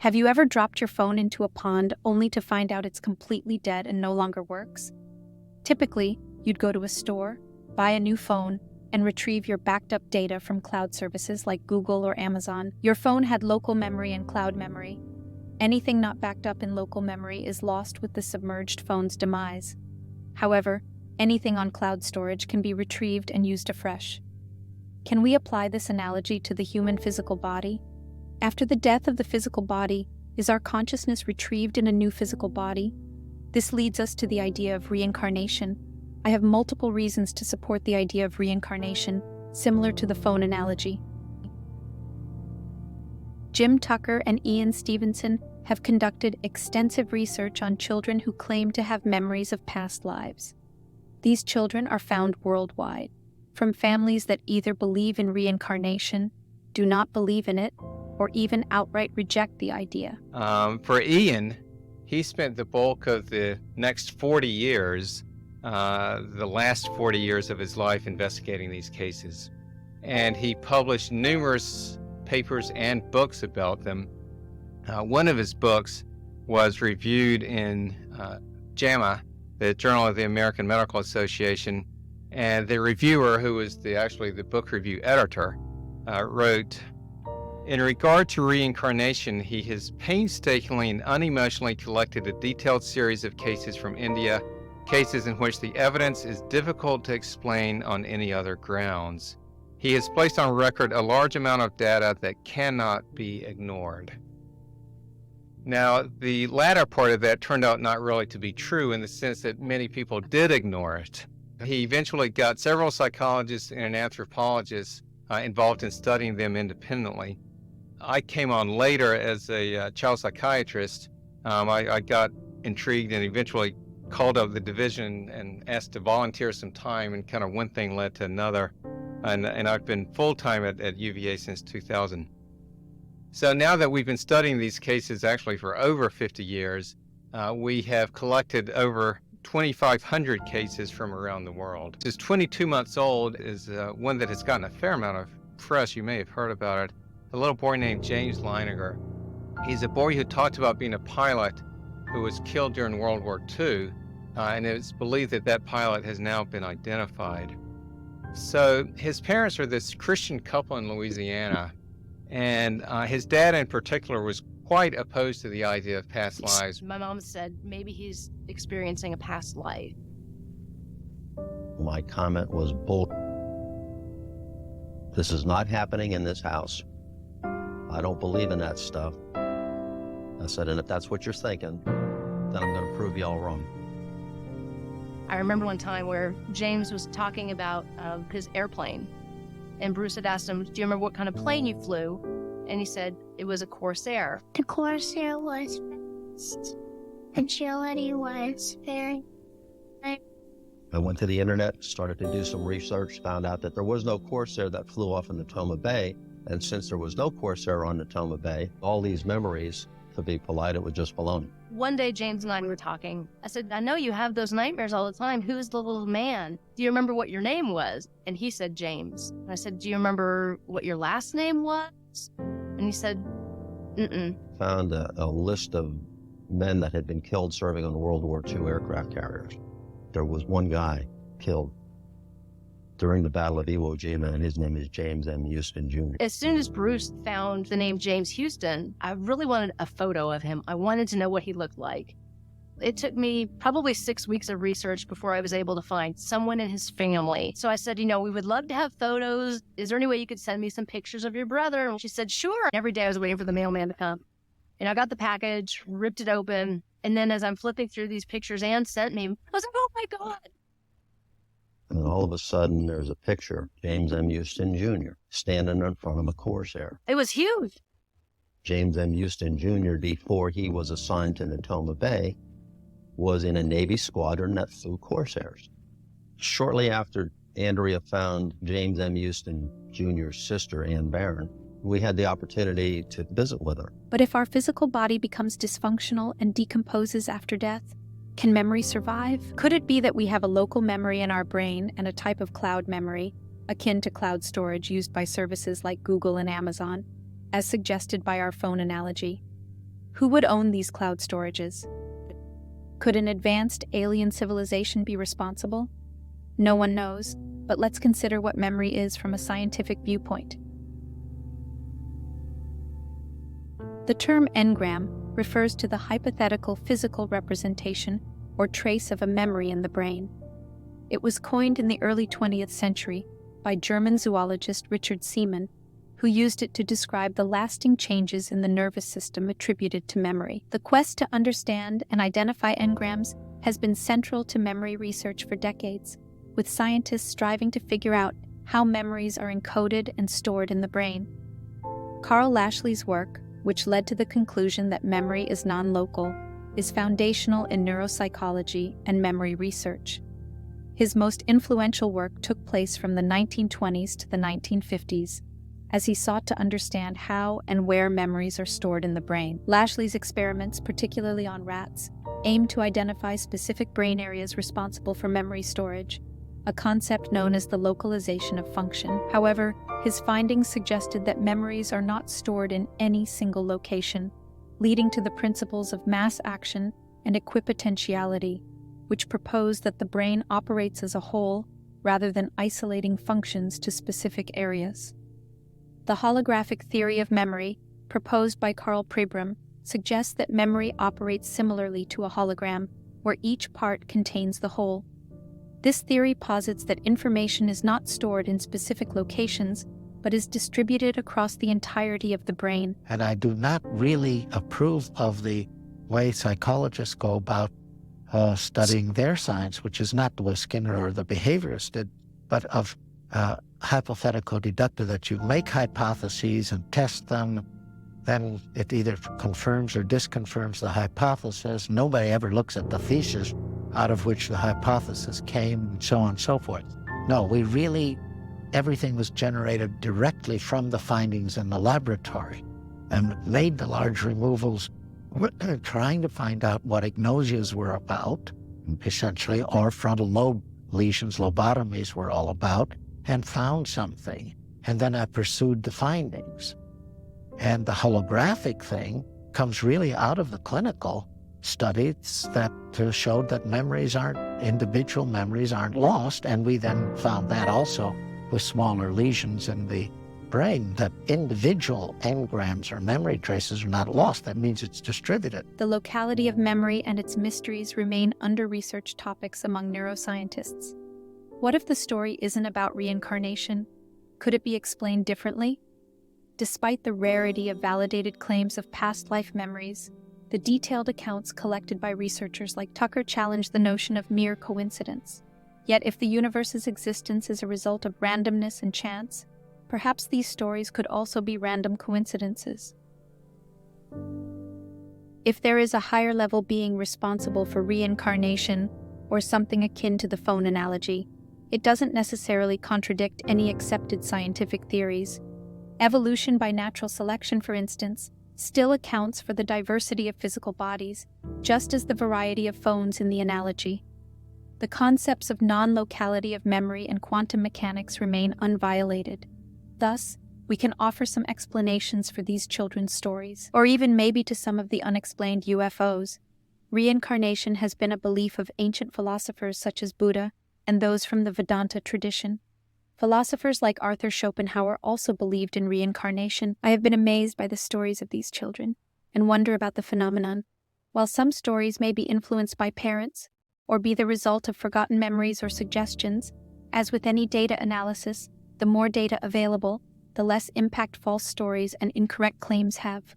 Have you ever dropped your phone into a pond only to find out it's completely dead and no longer works? Typically, you'd go to a store, buy a new phone, and retrieve your backed up data from cloud services like Google or Amazon. Your phone had local memory and cloud memory. Anything not backed up in local memory is lost with the submerged phone's demise. However, anything on cloud storage can be retrieved and used afresh. Can we apply this analogy to the human physical body? After the death of the physical body, is our consciousness retrieved in a new physical body? This leads us to the idea of reincarnation. I have multiple reasons to support the idea of reincarnation, similar to the phone analogy. Jim Tucker and Ian Stevenson have conducted extensive research on children who claim to have memories of past lives. These children are found worldwide, from families that either believe in reincarnation, do not believe in it, or even outright reject the idea. For Ian, he spent the bulk of the next 40 years, the last 40 years of his life investigating these cases. And he published numerous papers and books about them. One of his books was reviewed in JAMA, the Journal of the American Medical Association, and the reviewer, who was actually the book review editor, wrote, "In regard to reincarnation, he has painstakingly and unemotionally collected a detailed series of cases from India, cases in which the evidence is difficult to explain on any other grounds. He has placed on record a large amount of data that cannot be ignored." Now, the latter part of that turned out not really to be true in the sense that many people did ignore it. He eventually got several psychologists and anthropologists involved in studying them independently. I came on later as a child psychiatrist. I got intrigued and eventually called up the division and asked to volunteer some time, and kind of one thing led to another. And I've been full-time at UVA since 2000. So now that we've been studying these cases actually for over 50 years, we have collected over 2,500 cases from around the world. This 22 months old is one that has gotten a fair amount of press. You may have heard about it. A little boy named James Leininger. He's a boy who talked about being a pilot who was killed during World War II, and it's believed that that pilot has now been identified. So his parents are this Christian couple in Louisiana, and his dad in particular was quite opposed to the idea of past lives. My mom said maybe he's experiencing a past life. My comment was, bull. This is not happening in this house. I don't believe in that stuff. I said, and if that's what you're thinking, then I'm going to prove y'all wrong. I remember one time where James was talking about his airplane, and Bruce had asked him, "Do you remember what kind of plane you flew?" And he said it was a Corsair. The Corsair was fast. Agility was very high. I went to the internet, started to do some research, found out that there was no Corsair that flew off in Natoma Bay. And since there was no Corsair on Natoma Bay, all these memories, to be polite, it was just baloney. One day, James and I were talking. I said, "I know you have those nightmares all the time. Who's the little man? Do you remember what your name was?" And he said, "James." And I said, "Do you remember what your last name was?" And he said, "Mm-mm." Found a list of men that had been killed serving on World War II aircraft carriers. There was one guy killed during the Battle of Iwo Jima, and his name is James M. Houston, Jr. As soon as Bruce found the name James Houston, I really wanted a photo of him. I wanted to know what he looked like. It took me probably 6 weeks of research before I was able to find someone in his family. So I said, we would love to have photos. Is there any way you could send me some pictures of your brother? And she said, sure. Every day I was waiting for the mailman to come. And I got the package, ripped it open. And then as I'm flipping through these pictures Ann sent me, I was like, oh my God. And all of a sudden, there's a picture, James M. Houston, Jr., standing in front of a Corsair. It was huge. James M. Houston, Jr., before he was assigned to Natoma Bay, was in a Navy squadron that flew Corsairs. Shortly after Andrea found James M. Houston, Jr.'s sister, Ann Barron, we had the opportunity to visit with her. But if our physical body becomes dysfunctional and decomposes after death, can memory survive? Could it be that we have a local memory in our brain and a type of cloud memory, akin to cloud storage used by services like Google and Amazon, as suggested by our phone analogy? Who would own these cloud storages? Could an advanced alien civilization be responsible? No one knows, but let's consider what memory is from a scientific viewpoint. The term engram refers to the hypothetical physical representation or trace of a memory in the brain. It was coined in the early 20th century by German zoologist Richard Seemann, who used it to describe the lasting changes in the nervous system attributed to memory. The quest to understand and identify engrams has been central to memory research for decades, with scientists striving to figure out how memories are encoded and stored in the brain. Carl Lashley's work, which led to the conclusion that memory is non-local, is foundational in neuropsychology and memory research. His most influential work took place from the 1920s to the 1950s, as he sought to understand how and where memories are stored in the brain. Lashley's experiments, particularly on rats, aimed to identify specific brain areas responsible for memory storage, a concept known as the localization of function. However, his findings suggested that memories are not stored in any single location, leading to the principles of mass action and equipotentiality, which propose that the brain operates as a whole rather than isolating functions to specific areas. The holographic theory of memory, proposed by Karl Pribram, suggests that memory operates similarly to a hologram, where each part contains the whole. This theory posits that information is not stored in specific locations, but is distributed across the entirety of the brain. And I do not really approve of the way psychologists go about studying their science, which is not the way Skinner or the behaviorists did, but of hypothetical deductive, that you make hypotheses and test them, then it either confirms or disconfirms the hypothesis. Nobody ever looks at the thesis out of which the hypothesis came, and so on and so forth. No, everything was generated directly from the findings in the laboratory, and made the large removals trying to find out what agnosias were about, essentially, or frontal lobe lesions, lobotomies were all about, and found something. And then I pursued the findings. And the holographic thing comes really out of the clinical studies that showed that individual memories aren't lost. And we then found that also with smaller lesions in the brain, that individual engrams or memory traces are not lost. That means it's distributed. The locality of memory and its mysteries remain under-researched topics among neuroscientists. What if the story isn't about reincarnation? Could it be explained differently? Despite the rarity of validated claims of past life memories, the detailed accounts collected by researchers like Tucker challenge the notion of mere coincidence. Yet if the universe's existence is a result of randomness and chance, perhaps these stories could also be random coincidences. If there is a higher level being responsible for reincarnation, or something akin to the phone analogy, it doesn't necessarily contradict any accepted scientific theories. Evolution by natural selection, for instance, still accounts for the diversity of physical bodies, just as the variety of phones in the analogy. The concepts of non-locality of memory and quantum mechanics remain unviolated. Thus, we can offer some explanations for these children's stories, or even maybe to some of the unexplained UFOs. Reincarnation has been a belief of ancient philosophers such as Buddha and those from the Vedanta tradition. Philosophers like Arthur Schopenhauer also believed in reincarnation. I have been amazed by the stories of these children and wonder about the phenomenon. While some stories may be influenced by parents or be the result of forgotten memories or suggestions, as with any data analysis, the more data available, the less impact false stories and incorrect claims have.